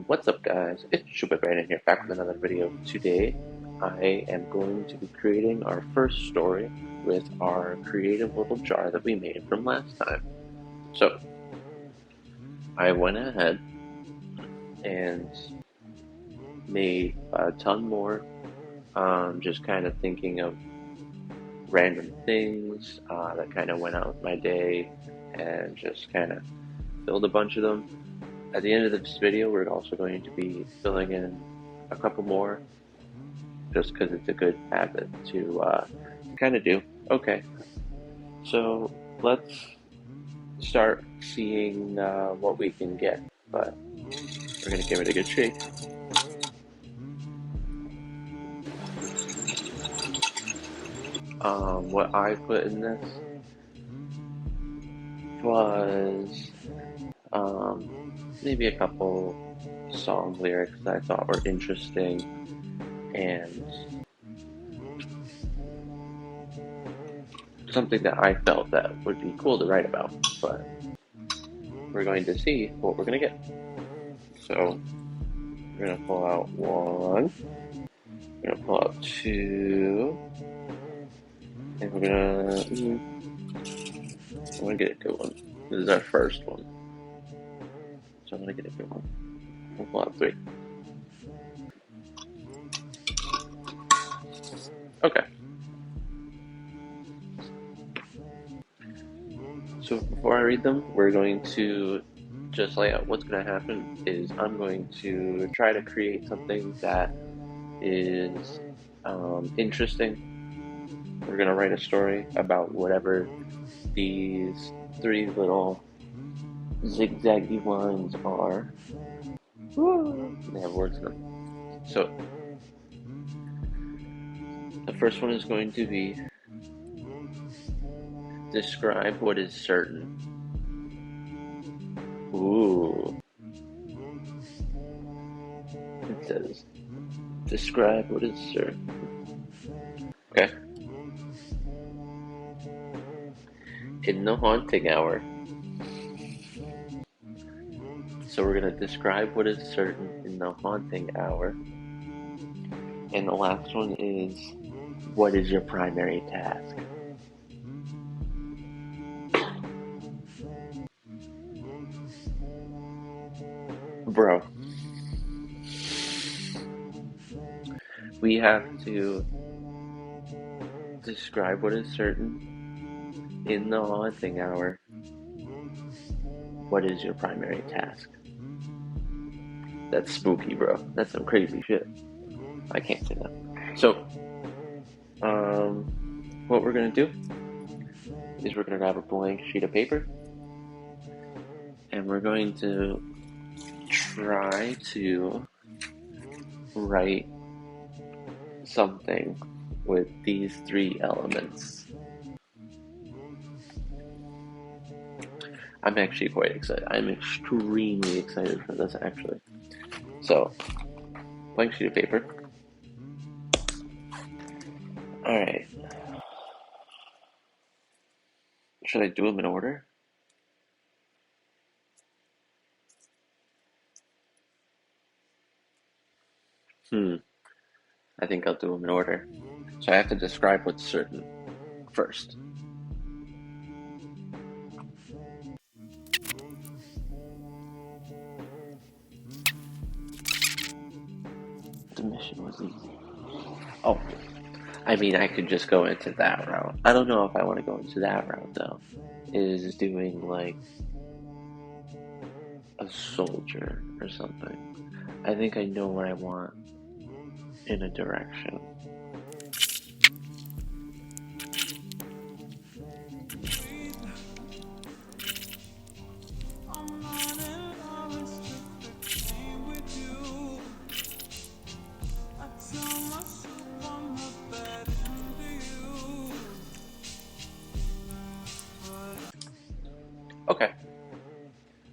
What's up, guys? It's Super Brandon here, back with another video. Today, I am going to be creating our first story with our creative little jar that we made from last time. So, I went ahead and made a ton more, just kind of thinking of random things that kind of went out with my day, and just kind of filled a bunch of them. At the end of this video, we're also going to be filling in a couple more, just because it's a good habit to kind of do. Okay, so let's start seeing what we can get, but we're going to give it a good shake. What I put in this was maybe a couple song lyrics that I thought were interesting, and something that I felt that would be cool to write about, but we're going to see what we're going to get. So we're going to pull out one, we're going to pull out two, and we're going to get a good one. This is our first one, so I'm going to get a good one. We'll pull out three. Okay. So before I read them, we're going to just lay out what's going to happen. Is I'm going to try to create something that is interesting. We're going to write a story about whatever these three little zigzaggy lines are. They have words in them. So the first one is going to be describe what is certain. Ooh. It says describe what is certain. Okay. In the haunting hour. So we're going to describe what is certain in the haunting hour. And the last one is, what is your primary task? Bro, we have to describe what is certain in the haunting hour. What is your primary task? That's spooky, bro. That's some crazy shit. I can't say that. So, what we're gonna do is we're gonna grab a blank sheet of paper, and we're going to try to write something with these three elements. I'm actually quite excited. I'm extremely excited for this, actually. So, blank sheet of paper. Alright. Should I do them in order? I think I'll do them in order. So I have to describe what's certain first. The mission was easy. Oh, I mean, I could just go into that route. I don't know if I want to go into that route, though. Is doing, like, a soldier or something. I think I know what I want in a direction. Okay.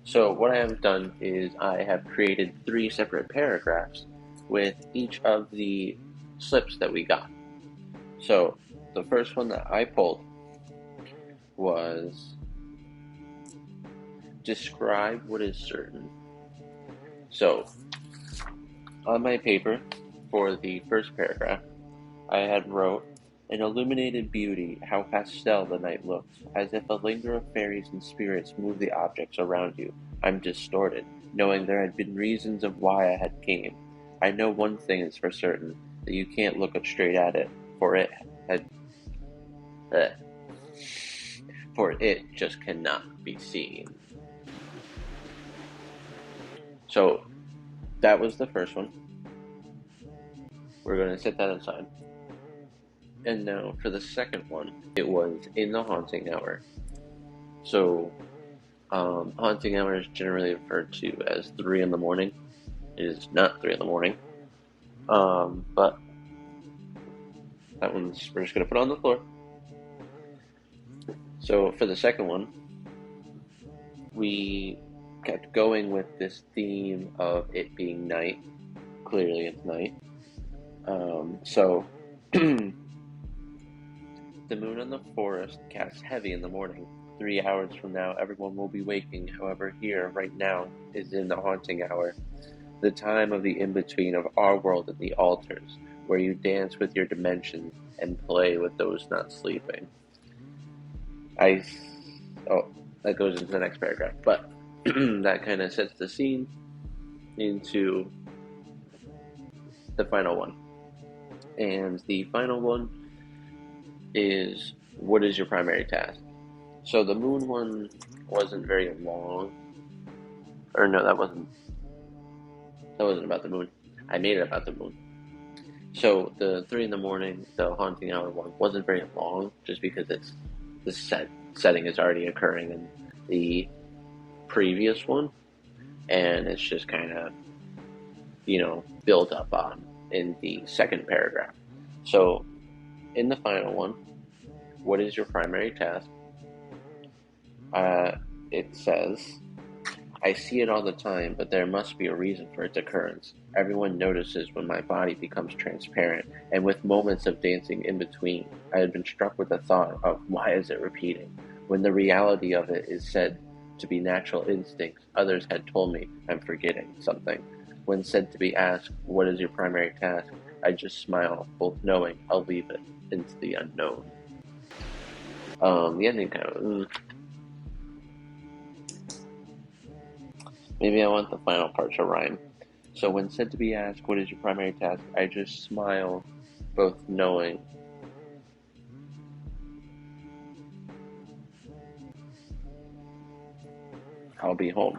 So what I have done is I have created three separate paragraphs with each of the slips that we got. So the first one that I pulled was describe what is certain. So On my paper, for the first paragraph, I had wrote, "An illuminated beauty, how pastel the night looks, as if a linger of fairies and spirits moved the objects around you. I'm distorted, knowing there had been reasons of why I had came. I know one thing is for certain, that you can't look up straight at it, for it had, uh, for it just cannot be seen." So that was the first one. We're going to set that aside. And now for the second one, it was in the haunting hour. So, haunting hour is generally referred to as 3 in the morning. It is not 3 in the morning. But that one's, we're just going to put on the floor. So for the second one, we kept going with this theme of it being night. Clearly it's night. So the moon on the forest casts heavy in the morning. 3 hours from now, everyone will be waking. However, here, right now, is in the haunting hour, the time of the in-between of our world and the altars, where you dance with your dimensions and play with those not sleeping. That goes into the next paragraph, but that kind of sets the scene into the final one. And the final one is, what is your primary task? So the moon one wasn't very long. Or no, that wasn't about the moon. I made it about the moon. So the 3 in the morning, the haunting hour one, wasn't very long, just because the setting is already occurring in the previous one, and it's just kind of, built up on in the second paragraph. So in the final one, what is your primary task? It says, "I see it all the time, but there must be a reason for its occurrence. Everyone notices when my body becomes transparent, and with moments of dancing in between, I had been struck with the thought of why is it repeating? When the reality of it is said to be natural instincts, others had told me I'm forgetting something. When said to be asked, what is your primary task, I just smile, both knowing I'll leave it into the unknown." The ending kind of, maybe I want the final part to rhyme. So when said to be asked, what is your primary task, I just smile, both knowing I'll be home.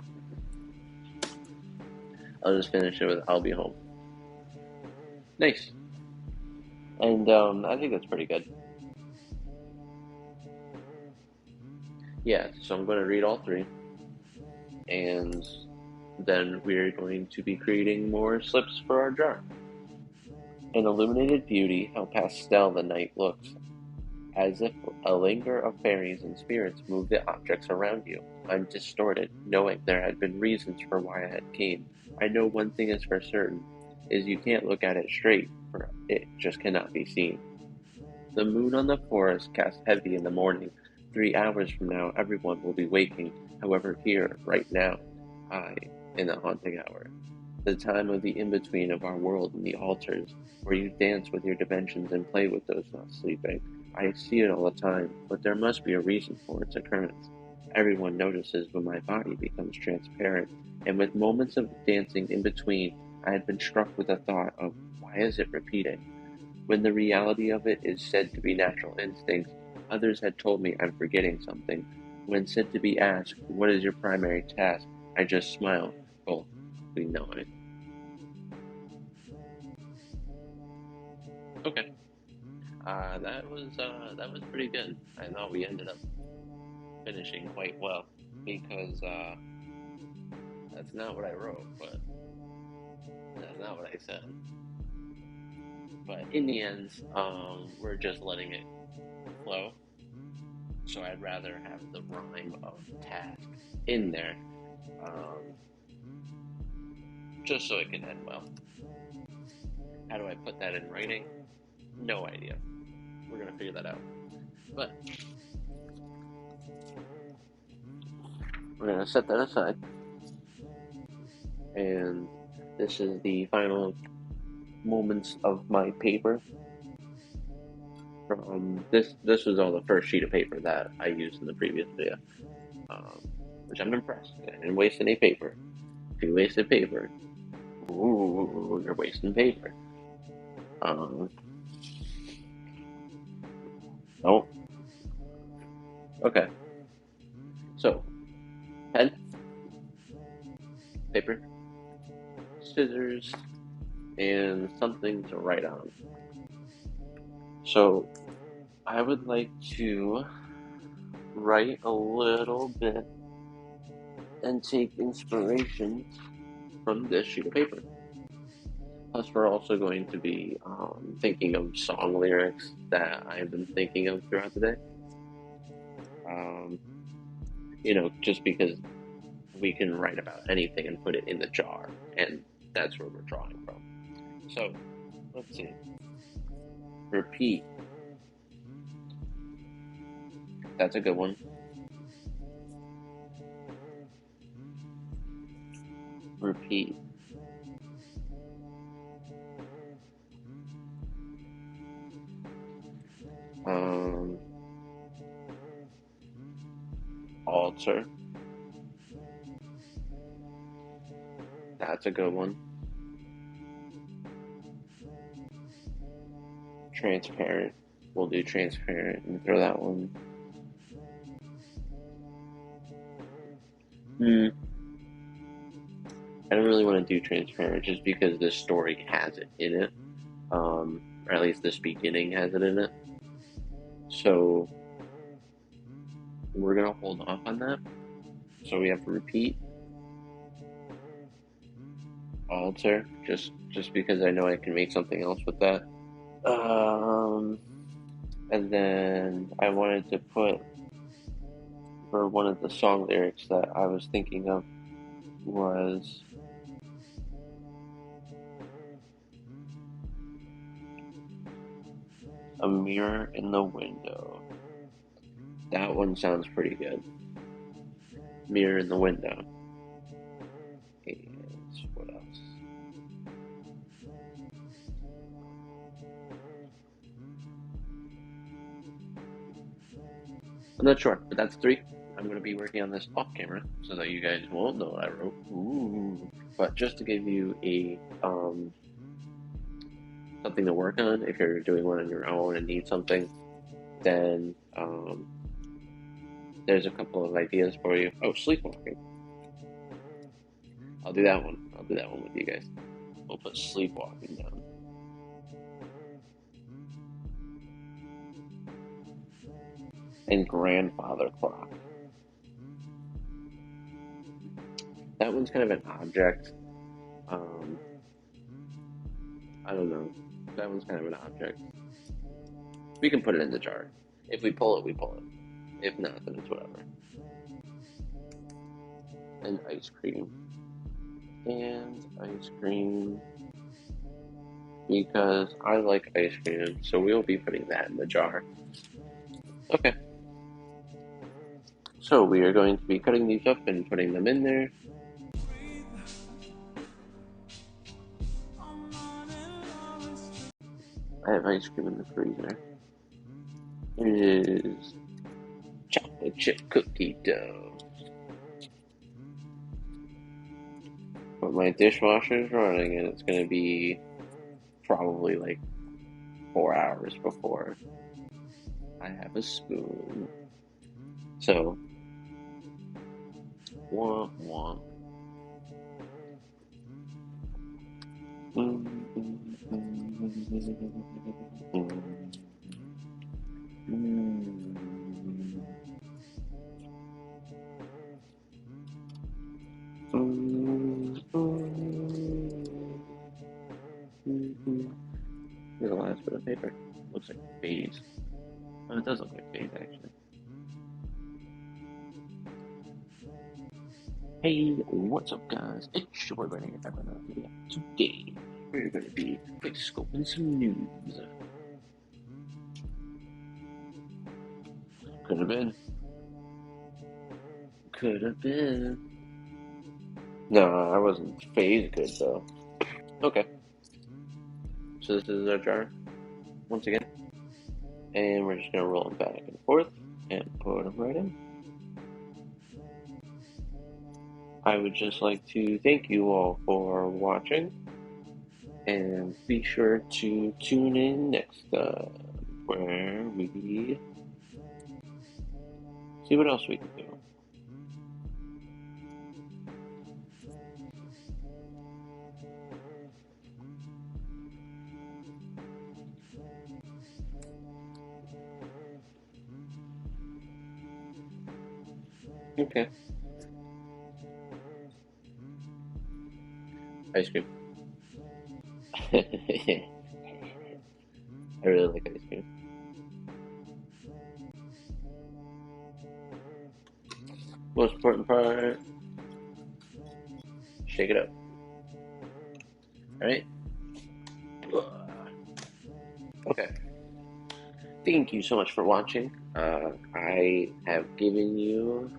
I'll just finish it with I'll be home. Nice. And I think that's pretty good. Yeah, so I'm going to read all 3. And then we're going to be creating more slips for our jar. An illuminated beauty, how pastel the night looks, as if a linger of fairies and spirits moved the objects around you. I'm distorted, knowing there had been reasons for why I had came. I know one thing is for certain, is you can't look at it straight, for it just cannot be seen. The moon on the forest casts heavy in the morning. 3 hours from now, everyone will be waking. However, here, right now, I, in the haunting hour, the time of the in-between of our world and the altars, where you dance with your dimensions and play with those not sleeping. I see it all the time, but there must be a reason for its occurrence. Everyone notices when my body becomes transparent, and with moments of dancing in between, I had been struck with the thought of, why is it repeating? When the reality of it is said to be natural instincts, others had told me I'm forgetting something. When said to be asked, what is your primary task, I just smile, both knowing. Okay. That was pretty good. I thought we ended up finishing quite well, because that's not what I wrote, but that's not what I said. But in the end, we're just letting it flow. So I'd rather have the rhyme of task in there, um, just so it can end well. How do I put that in writing? No idea. We're gonna figure that out. But we're gonna set that aside, and This is the final moments of my paper. From this was on the first sheet of paper that I used in the previous video, which I'm impressed. I didn't waste any paper. If you wasted paper, ooh, you're wasting paper. Um, oh, okay. So, pen, paper, scissors, and something to write on. So, I would like to write a little bit and take inspiration from this sheet of paper. Plus, we're also going to be thinking of song lyrics that I've been thinking of throughout the day. Um, just because we can write about anything and put it in the jar, and that's where we're drawing from. So, let's see. Repeat. That's a good one. Repeat. Um, alter. That's a good one. Transparent. We'll do transparent and throw that one. I don't really want to do transparent just because this story has it in it. Or at least this beginning has it in it. So we're gonna hold off on that. So we have to repeat, alter, just because I know I can make something else with that. And then I wanted to put for one of the song lyrics that I was thinking of was a mirror in the window. That one sounds pretty good. Mirror in the window. And what else? I'm not sure, but that's three. I'm going to be working on this off camera so that you guys won't know what I wrote. Ooh. But just to give you a something to work on, if you're doing one on your own and need something, then there's a couple of ideas for you. Oh, sleepwalking. I'll do that one. I'll do that one with you guys. We'll put sleepwalking down. And grandfather clock. That one's kind of an object. I don't know. That one's kind of an object. We can put it in the jar. If we pull it, we pull it. If not, then it's whatever. And ice cream. And ice cream. Because I like ice cream, so we'll be putting that in the jar. Okay. So we are going to be cutting these up and putting them in there. I have ice cream in the freezer. It is chocolate chip cookie dough. But my dishwasher is running, and it's going to be probably like 4 hours before I have a spoon. So, womp womp. Here's the last bit of paper. Looks like phase. Oh, it does look like phase, actually. Hey, what's up, guys? It's your boy Brandon here back with another video. Today, we're going to be quick scoping some news. Could have been. Could have been. No, I wasn't phase good, though. Okay, so this is our jar once again, and we're just gonna roll them back and forth and put them right in. I would just like to thank you all for watching, and be sure to tune in next time where we see what else we can do. Okay, ice cream. I really like ice cream. Most important part, shake it up. All right. Okay. Thank you so much for watching. I have given you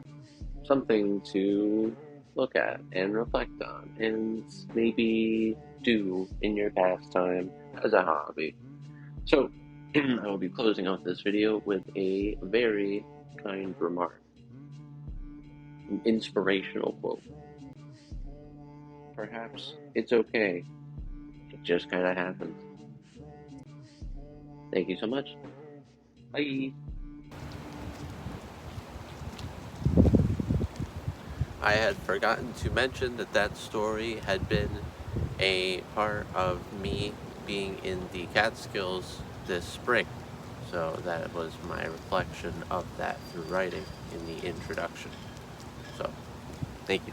something to look at and reflect on and maybe do in your pastime as a hobby. So, I will be closing off this video with a very kind remark, an inspirational quote. Perhaps it's okay. It just kind of happens. Thank you so much. Bye. I had forgotten to mention that that story had been a part of me being in the Catskills this spring. So that was my reflection of that through writing in the introduction. So, thank you.